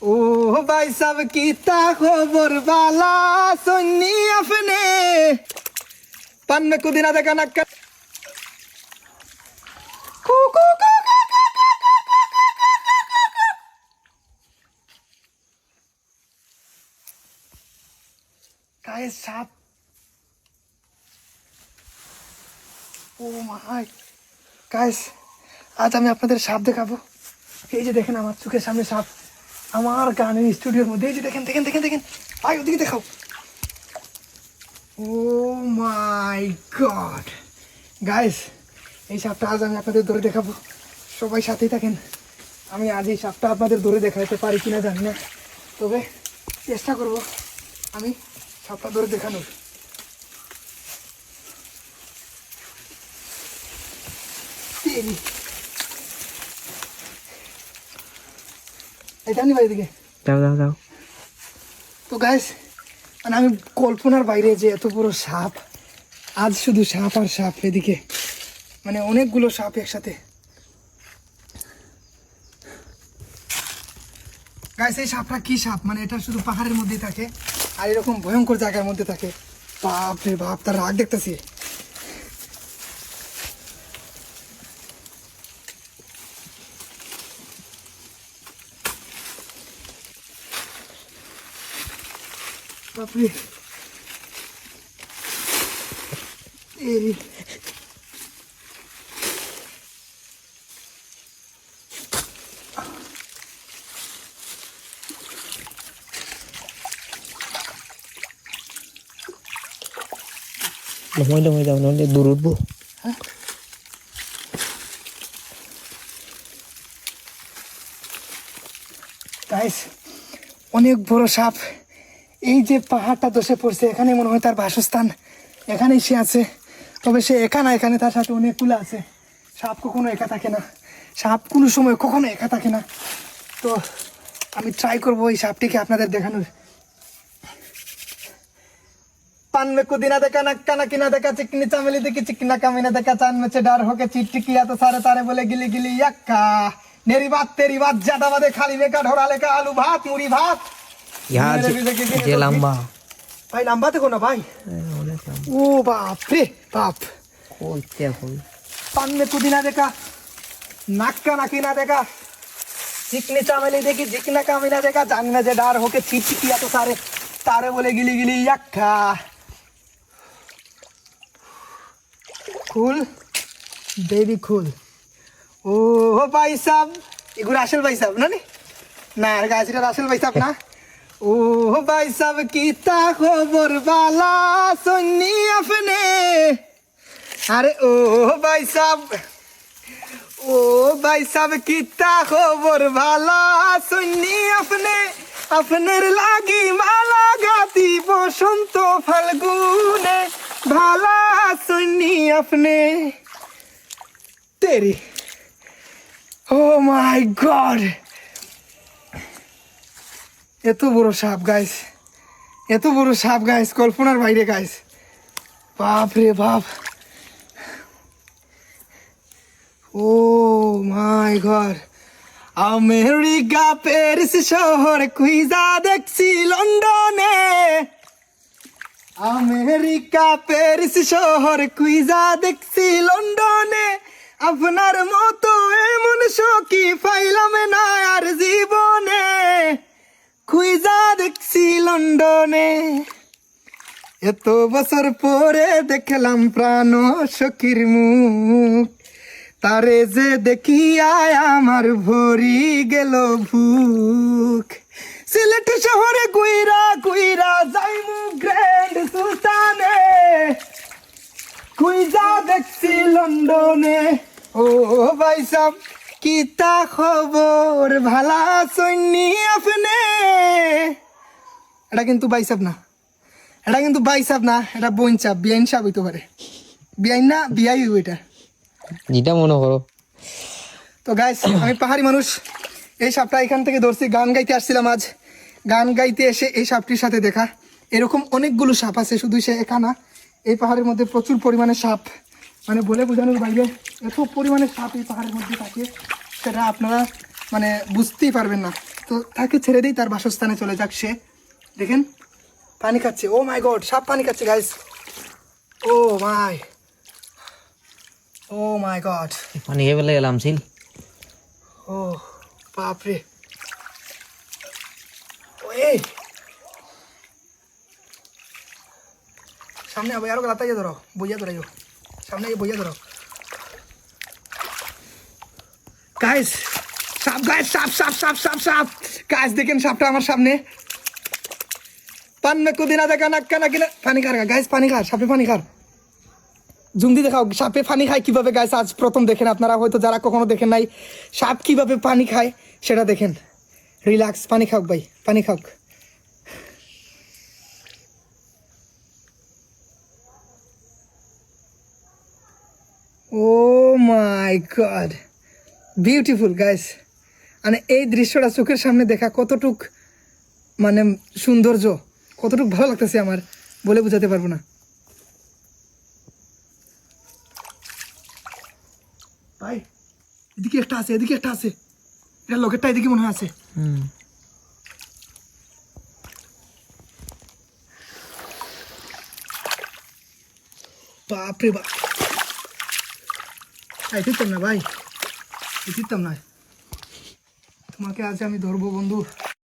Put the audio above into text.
ओ भाई साहब कीता खबर वाला सुन्नी अपने पन में कुदिना देखा नक्का गाइस साहब ও মাই গাইস আজ আমি আপনাদের সাপ দেখাবো। এই যে দেখেন আমার চোখের সামনে সাপ, আমার গানের স্টুডিওর মধ্যে। এই যে দেখেন দেখেন দেখেন দেখেন ভাই, ওদিকে দেখাও। ও মাই গড গাইস, এই সাপটা আজ আমি আপনাদের ধরে দেখাবো। সবাই সাথেই থাকেন। আমি আজ এই সাপটা আপনাদের ধরে দেখাতে পারি কিনা জানি না, তবে চেষ্টা করব আমি সাপটা ধরে দেখানোর। তো গাইস, মানে আমি কল্পনার বাইরে যে এত বড় সাপ, আজ শুধু সাপ আর সাপ। এদিকে মানে অনেকগুলো সাপ একসাথে। গাইস এই সাপটা কি সাপ, মানে এটা শুধু পাহাড়ের মধ্যেই থাকে আর এরকম ভয়ঙ্কর জায়গার মধ্যে থাকে। বাপ রে বাপ, তার রাগ দেখতেছি। বাপরে এই লময় যাও, নাহলে দূর উঠবো। গাইস অনেক বড় সাপ। এই যে পাহাড়টা ধসে পড়ছে, এখানে মনে হয় তার বাসস্থান, এখানেই সে আছে। তবে সে একা না, এখানে তার সাথে অনেকগুলো আছে। সাপ কখনো একা থাকে না, সাপ কোনো সময় কখনো একা থাকে না। তো আমি ট্রাই করবো এই সাপটিকে আপনাদের দেখানোর। पान में कुदी ना देखा नक्का नकी ना देखा चिकनी चमेली देखी चिकना कमी ना देखा चांद में से डर होके चिट्टी किया तो सारे तारे बोले गिली गिली यक्का। मेरी बात तेरी बात ज्यादा बातें खाली में का ढोरा लेकर आलू भात मुड़ी भात। यहाँ जे लंबा भाई लंबा देखो ना भाई, ओ बाप रे बाप। पान में कुदी ना देखा नक्का नकी ना देखा चिकनी चमेली देखी चिकना कमी ना देखा चांद में से डर होके चिट्टी किया तो सारे तारे बोले गिली गिली यक्का। Cool, baby cool. Oh, भाई साहब, ये गुड़ राशल भाई साहब ना नहीं? ना यार गाइस ये राशल भाई साहब ना? Oh, भाई साहब कीता खबर वाला सुन्नी अपने। अरे oh भाई साहब कीता खबर वाला सुन्नी अपने। अपने लागी माला गाती बसंत फाल्गुने भाला सुन्नी अपने तेरी। Oh my God, এত বড় সাপ গাইস, এত বড় সাপ গাইস, কল্পনার বাইরে গাইস। বাপ রে বাপ, ও মাই গড। আমেরিকা প্যারিস শহর কুইজা দেখছি লন্ডনে। আমেরিকা প্যারিস শহর কুইজা দেখছি লন্ডনে। আপনার মতো এমন সখী পাইলাম না আর জীবনে। কুইজা দেখছি লন্ডনে, এত বছর পরে দেখলাম প্রাণ সখীর মুখ। তারে যে দেখিয়া আমার ভরি গেল ভুক। সিলেট শহরে গুইরা গুইরা যাইমু গ্র্যান্ড সুলতানে। কুইজা দেখছি লন্ডনে। ও ভাই সাহেব কিতা খবর ভালা সৈনি আপনি। এটা কিন্তু ভাই সাহেব না, এটা কিন্তু ভাই সাহেব না, এটা বোন সাহেব, বিআইন সাহেব হইতে পারে। বিআইন না বিআই হইব এটা, যেটা মনে করো। তো গাইস আমি পাহাড়ি মানুষ, এই সাপটা এখান থেকে ধরছি। গান গাইতে আসছিলাম আজ, গান গাইতে এসে এই সাপটির সাথে দেখা। এরকম অনেকগুলো সাপ আছে, শুধু সে একা না। এই পাহাড়ের মধ্যে প্রচুর পরিমাণে সাপ, মানে বলে বোঝানোর বাইরে এত পরিমাণে সাপ এই পাহাড়ের মধ্যে থাকে, সেটা আপনারা মানে বুঝতেই পারবেন না। তো তাকে ছেড়ে দিই, তার বাসস্থানে চলে যাক সে। দেখেন পানি খাচ্ছে, ও মাই গড, সাপ পানি খাচ্ছে গাইস, ও মাই, ও মাই গড, পানি খেয়ে ফেলে গেলাম ছিল। ও বাপরে, ওই সামনে আবার আরো গাতাইয়া ধরো, বইয়া ধরাইও, সামনে বইয়া ধরো গাইস। সাপ গাইস, সাপ সাপ সাপ সাপ সাপ গাইস, দেখেন সাপটা আমার সামনে। পান্না কুদিনা দেখা নাক্কা নাকি না, পানি খার গাইস, পানি খার, সাপে পানি খার। জুমদি দেখাও, সাপে পানি খায় কিভাবে গাইস, আজ প্রথম দেখেন আপনারা, হয়তো যারা কখনো দেখেন নাই সাপ কিভাবে পানি খায় সেটা দেখেন। রিল্যাক্স, পানি খাও ভাই, পানি খাও। ও মাই গড, বিউটিফুল গাইস। মানে এই দৃশ্যটা চোখের সামনে দেখা কতটুক মানে সৌন্দর্য, কতটুক ভালো লাগতেছে আমার, বলে বোঝাতে পারবো না ভাই। এদিকে একটা আছে, এদিকে একটা আছে, এটা লোকেরটা এদিকে মনে হয় আছে। বাপরে বাপ, দিতাম না ভাই, দিতাম না, তোমাকে আজ আমি ধরবো বন্ধু।